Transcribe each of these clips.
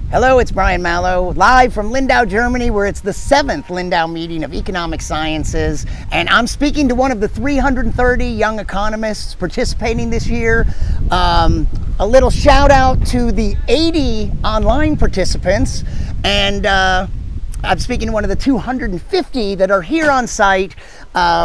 Hello, it's Brian Malow, live from Lindau, Germany, where it's the 7th Lindau Meeting of Economic Sciences. And I'm speaking to one of the 330 young economists participating this year. A little shout out to the 80 online participants. And I'm speaking to one of the 250 that are here on site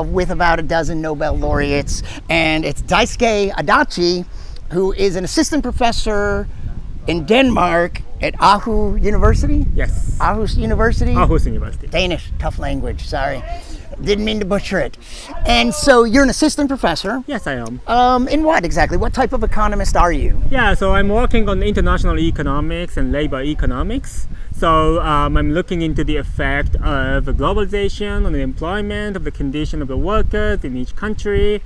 with about a dozen Nobel laureates. And it's Daisuke Adachi, who is an assistant professor in Denmark at Aarhus University? Yes. Aarhus University? Aarhus University. Danish, tough language, sorry. Didn't mean to butcher it. And so you're an assistant professor. Yes, I am. In what exactly? What type of economist are you? Yeah, so I'm working on international economics and labor economics. So I'm looking into the effect of globalization on the employment, of the condition of the workers in each country.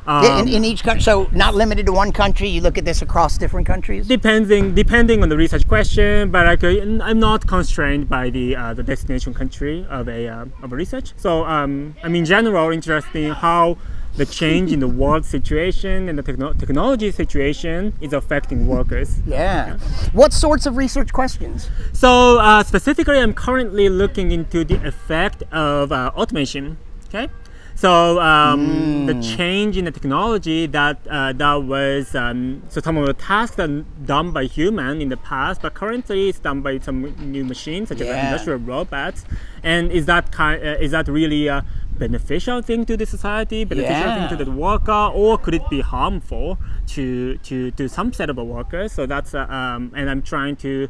In each country, so not limited to one country. You look at this across different countries. Depending on the research question, but I'm not constrained by the destination country of a research. So I'm in general interested in how the change in the world situation and the technology situation is affecting workers. Yeah. What sorts of research questions? So specifically, I'm currently looking into the effect of automation. Okay. So the change in the technology that was so some of the tasks are done by human in the past, but currently it's done by some new machines such as industrial robots. And is that really a beneficial thing to the society, beneficial thing to the worker, or could it be harmful to some set of workers? So that's and I'm trying to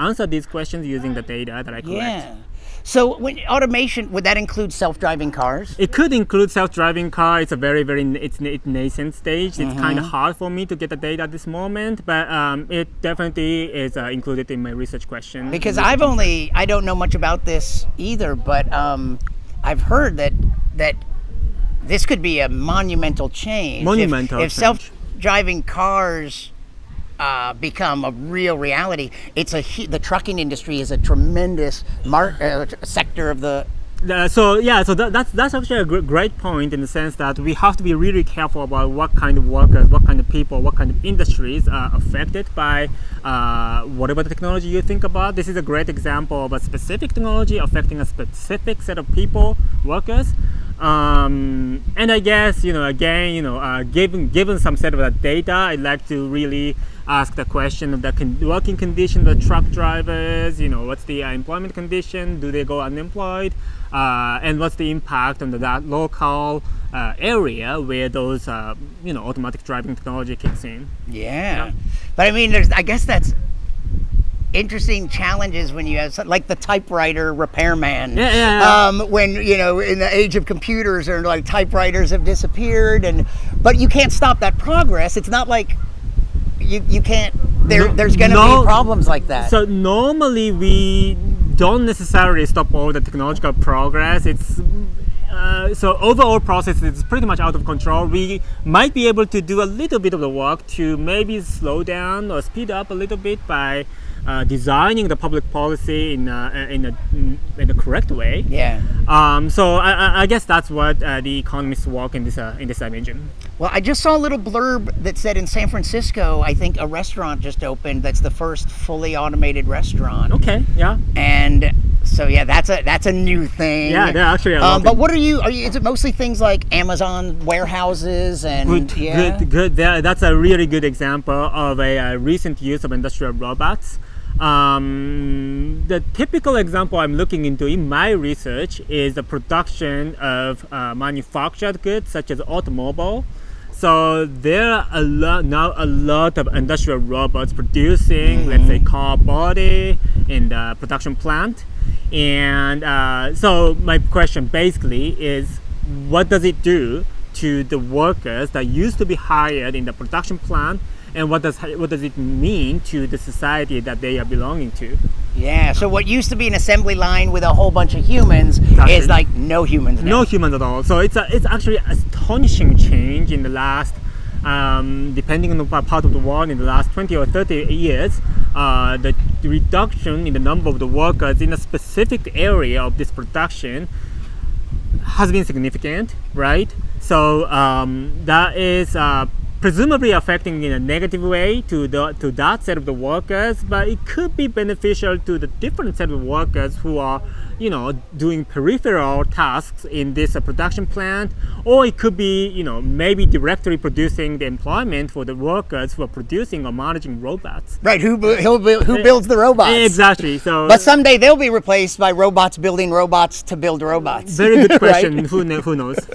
answer these questions using the data that I collect. Yeah. So when automation, would that include self-driving cars? It could include self-driving car. It's a very nascent stage. It's kind of hard for me to get the data at this moment, but it definitely is included in my research question. Because I don't know much about this either, but I've heard that this could be a monumental change. If self-driving cars become a real reality. The trucking industry is a tremendous sector of the. So that's actually a great point in the sense that we have to be really careful about what kind of workers, what kind of people, what kind of industries are affected by whatever the technology you think about. This is a great example of a specific technology affecting a specific set of people, workers. And I guess given some set of that data, I'd like to really ask the question of the working condition of the truck drivers. What's the employment condition? Do they go unemployed? And what's the impact on that local area where those automatic driving technology kicks in? Yeah. But I mean, I guess that's interesting challenges when you have like the typewriter repairman. When in the age of computers, or like typewriters have disappeared, but you can't stop that progress. It's not like you can't. There's going to be problems like that. So normally we don't necessarily stop all the technological progress. It's so overall process is pretty much out of control. We might be able to do a little bit of the work to maybe slow down or speed up a little bit by designing the public policy in the correct way. Yeah. So I guess that's what the economists work in this dimension. Well, I just saw a little blurb that said in San Francisco, I think a restaurant just opened. That's the first fully automated restaurant. Okay. Yeah. And so that's a new thing. Yeah, they're actually. But what are you? Is it mostly things like Amazon warehouses and? Good. That's a really good example of a recent use of industrial robots. The typical example I'm looking into in my research is the production of manufactured goods such as automobile. So there are a lot of industrial robots producing, let's say, car body in the production plant. And so my question basically is, what does it do to the workers that used to be hired in the production plant, and what does it mean to the society that they are belonging to? Yeah, so what used to be an assembly line with a whole bunch of humans is like no humans now. No humans at all. So it's actually astonishing change in the last, depending on the part of the world, in the last 20 or 30 years, the reduction in the number of the workers in a specific area of this production has been significant, right? So that is presumably affecting in a negative way to that set of the workers, but it could be beneficial to the different set of workers who are, doing peripheral tasks in this production plant, or it could be, maybe directly producing the employment for the workers who are producing or managing robots. Right, who builds the robots? Exactly. So, but someday they'll be replaced by robots building robots to build robots. Very good question. Right? Who knows?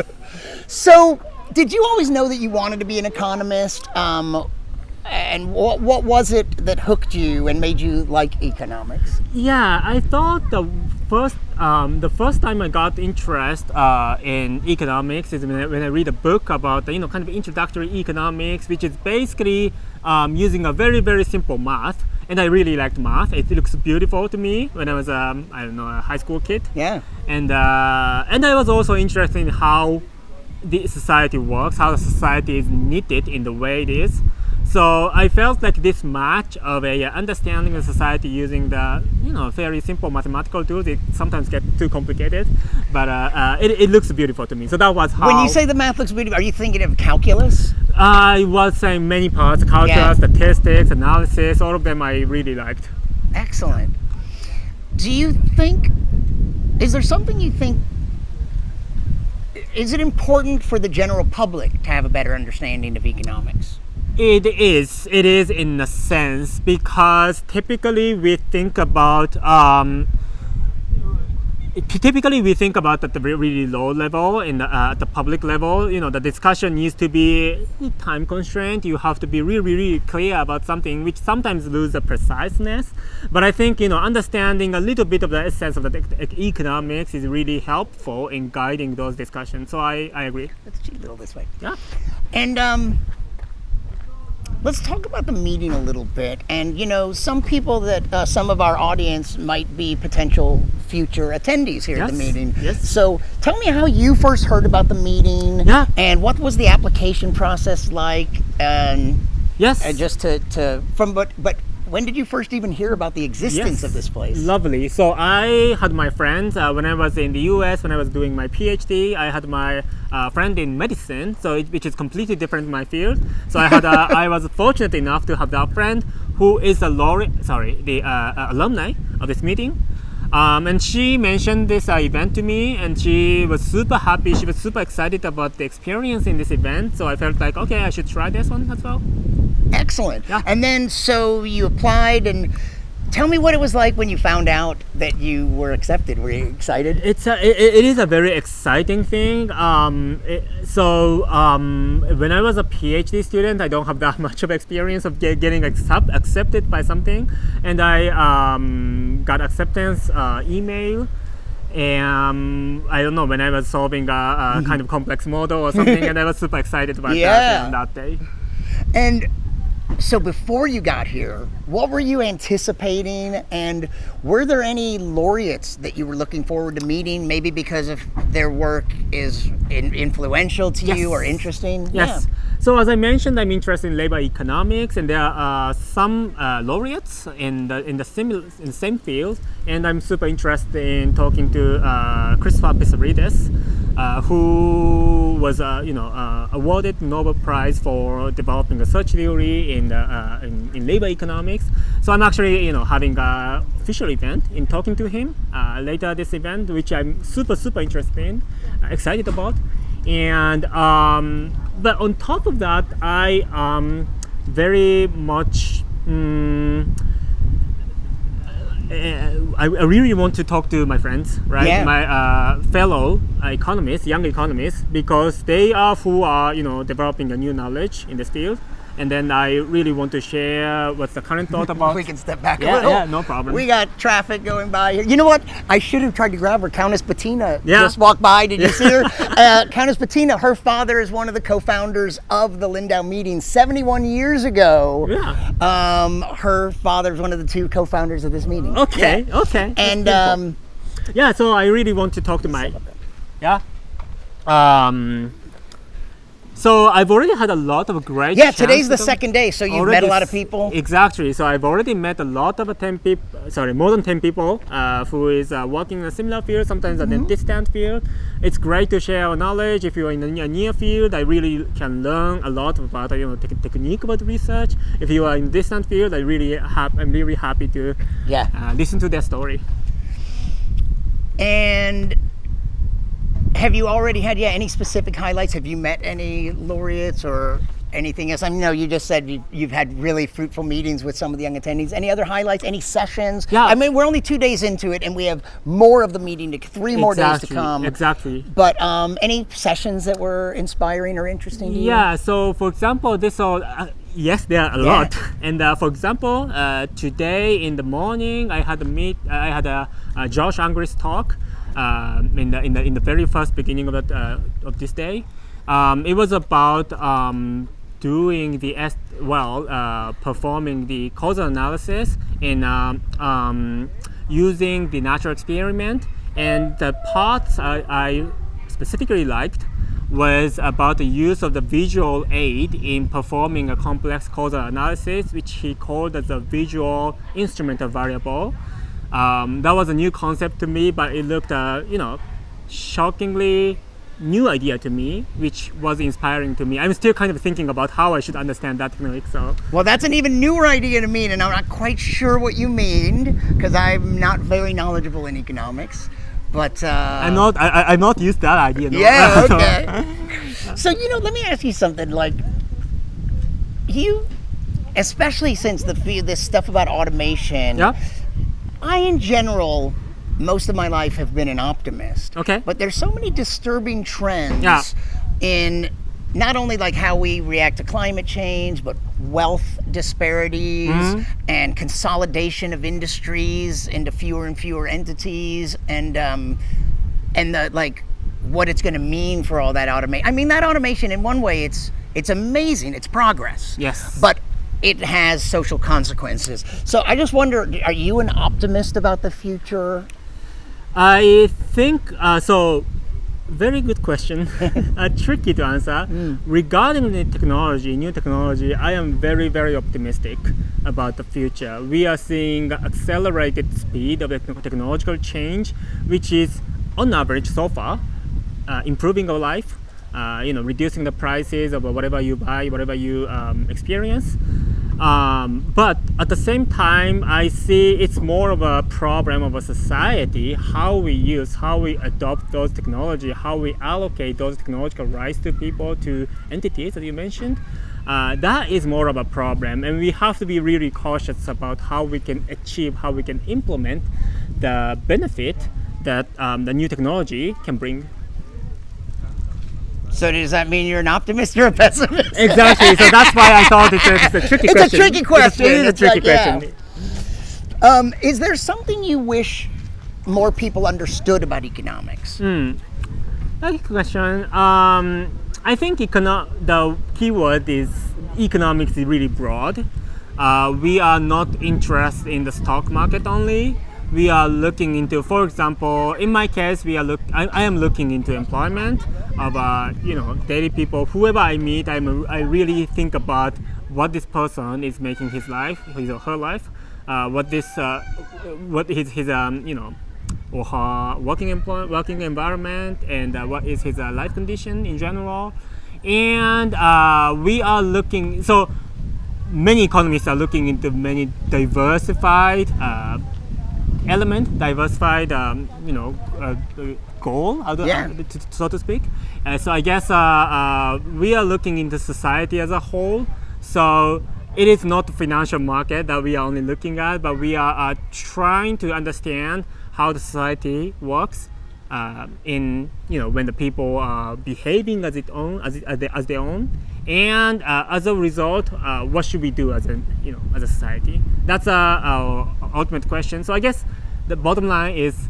So, did you always know that you wanted to be an economist? And what was it that hooked you and made you like economics? Yeah, I thought the first time I got interest in economics is when I read a book about kind of introductory economics, which is basically using a very, very simple math. And I really liked math. It looks beautiful to me when I was a high school kid. Yeah. And I was also interested in how the society works, how the society is knitted in the way it is. So I felt like this match of a understanding of society using the very simple mathematical tools. It sometimes gets too complicated, but it looks beautiful to me. So that was how. When you say the math looks beautiful, are you thinking of calculus? I was saying many parts: calculus, statistics, analysis. All of them I really liked. Excellent. Do you think? Is there something you think? Is it important for the general public to have a better understanding of economics? It is in a sense, because typically we think about at the really low level, at the public level. The discussion needs to be time constrained. You have to be really, really clear about something, which sometimes lose the preciseness. But I think understanding a little bit of the essence of the economics is really helpful in guiding those discussions. So I agree. Let's cheat a little this way. Yeah. And let's talk about the meeting a little bit. And, some people that some of our audience might be potential future attendees here at the meeting. Yes. So tell me how you first heard about the meeting. Yeah. And what was the application process like? And yes. And just but when did you first even hear about the existence of this place? Lovely. So I had my friends when I was in the US, when I was doing my PhD. I had my friend in medicine, which is completely different in my field. So I was fortunate enough to have that friend who is the alumni of this meeting. And she mentioned this event to me, and she was super happy. She was super excited about the experience in this event. So I felt like, okay, I should try this one as well. Excellent. Yeah. And then, so you applied, and tell me what it was like when you found out that you were accepted. Were you excited? It is a very exciting thing. When I was a PhD student, I don't have that much of experience of getting accepted by something, and I got acceptance email. And I don't know, when I was solving a kind of complex model or something, and I was super excited about that on that day. And so before you got here, what were you anticipating, and were there any laureates that you were looking forward to meeting, maybe because of their work is influential to you or interesting? Yes. Yeah. So as I mentioned, I'm interested in labor economics, and there are some laureates in the same field, and I'm super interested in talking to Christopher Pissarides, who was awarded Nobel Prize for developing a search theory in labor economics. So I'm actually having an official event in talking to him later this event, which I'm super interested in, excited about. And but on top of that, I very much I really want to talk to my friends, right? Yeah. My fellow economists, young economists, because they are who are developing a new knowledge in this field. And then I really want to share what's the current thought about. We can step back a little. Yeah, no problem. We got traffic going by here. You know what? I should have tried to grab her. Countess Bettina Yeah. just walked by. Did you see her? Countess Bettina, her father is one of the co-founders of the Lindau Meeting 71 years ago. Yeah. Her father is one of the two co-founders of this meeting. Okay, Yeah. okay. And so I really want to talk to my So I've already had a lot of great. Yeah, today's the chance to- second day, so you've already met a lot of people. Exactly. So I've already met a lot of more than 10 people who is working in a similar field, sometimes in a distant field. It's great to share our knowledge. If you're in a near field, I really can learn a lot about technique about research. If you are in a distant field, I'm really happy to listen to their story. And have you already had any specific highlights? Have you met any laureates or anything else? I know you just said you've had really fruitful meetings with some of the young attendees. Any other highlights? Any sessions? Yeah. I mean, we're only 2 days into it, and we have more of the meeting, 3 more days to come. Exactly. But any sessions that were inspiring or interesting to you? Yeah. So, for example, yes, there are a lot. And for example, today in the morning, I had a Josh Angry's talk in the very first beginning of this day. It was about performing the causal analysis in using the natural experiment, and the parts I specifically liked was about the use of the visual aid in performing a complex causal analysis, which he called as a visual instrumental variable. That was a new concept to me, but it looked, shockingly new idea to me, which was inspiring to me. I'm still kind of thinking about how I should understand that technique. So, well, that's an even newer idea to me, and I'm not quite sure what you mean because I'm not very knowledgeable in economics. But I'm not used to that idea. No? Yeah, okay. So let me ask you something. Like you, especially since this stuff about automation. Yeah. I, in general, most of my life have been an optimist. Okay. But there's so many disturbing trends in not only like how we react to climate change, but wealth disparities and consolidation of industries into fewer and fewer entities, and the what it's going to mean for all that automation. I mean, that automation in one way it's amazing, it's progress. Yes. But it has social consequences. So I just wonder, are you an optimist about the future? I think so. Very good question. Tricky to answer. Regarding the new technology, I am very, very optimistic about the future. We are seeing accelerated speed of technological change, which is, on average, so far, improving our life. Reducing the prices of whatever you buy, whatever you experience. But at the same time, I see it's more of a problem of a society, how we adopt those technology, how we allocate those technological rights to people, to entities that you mentioned. That is more of a problem, and we have to be really cautious about how we can implement the benefit that the new technology can bring. So does that mean you're an optimist or a pessimist? Exactly. So that's why I thought it's a tricky question. It's a tricky question. It is a tricky question. Yeah. Is there something you wish more people understood about economics? Good question. I think the keyword is economics is really broad. We are not interested in the stock market only. We are looking into, for example, in my case, I am looking into employment of daily people. Whoever I meet, I really think about what this person is making his or her life, what is his or her working environment, and what is his life condition in general. And we are looking. So many economists are looking into many diversified goal, so to speak. So I guess we are looking into society as a whole. So it is not the financial market that we are only looking at, but we are trying to understand how the society works when the people are behaving as their own, and as a result, what should we do as a society? That's our ultimate question. So I guess the bottom line is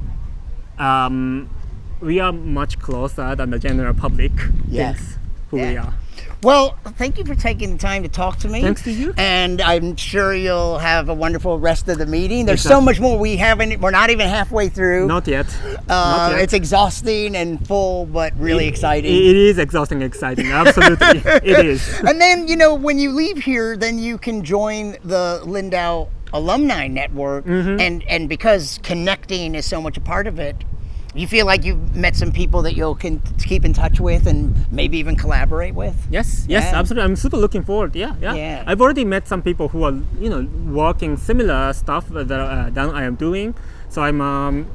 we are much closer than the general public thinks who we are. Well, thank you for taking the time to talk to me. Thanks to you. And I'm sure you'll have a wonderful rest of the meeting. There's so Exactly. much more we're not even halfway through. Not yet. Not yet. It's exhausting and full, but really exciting. It is exhausting, exciting. Absolutely, it is. And then, when you leave here, then you can join the Lindau Alumni Network. And because connecting is so much a part of it, you feel like you've met some people that you'll keep in touch with and maybe even collaborate with? Yes, Yeah. absolutely. I'm super looking forward. Yeah. I've already met some people who are, working similar stuff that I am doing. So I'm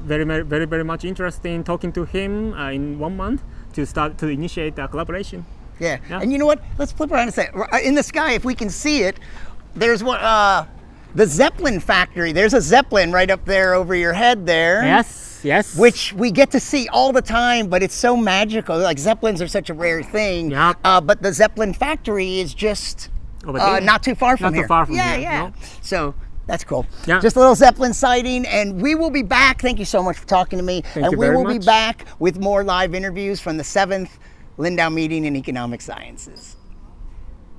very, very, very much interested in talking to him in 1 month to initiate a collaboration. Yeah. Yeah. And you know what? Let's flip around and say, in the sky, if we can see it, there's what the Zeppelin factory. There's a Zeppelin right up there over your head there. Yes. Which we get to see all the time, but it's so magical. Like Zeppelins are such a rare thing. Yeah. But the Zeppelin factory is just Over there. not too far from Not here. too far from yeah, here, Yeah. no. So that's cool. Yeah. Just a little Zeppelin sighting, and we will be back. Thank you so much for talking to me. Thank and you we very will be much. back with more live interviews from the 7th Lindau Meeting in Economic Sciences.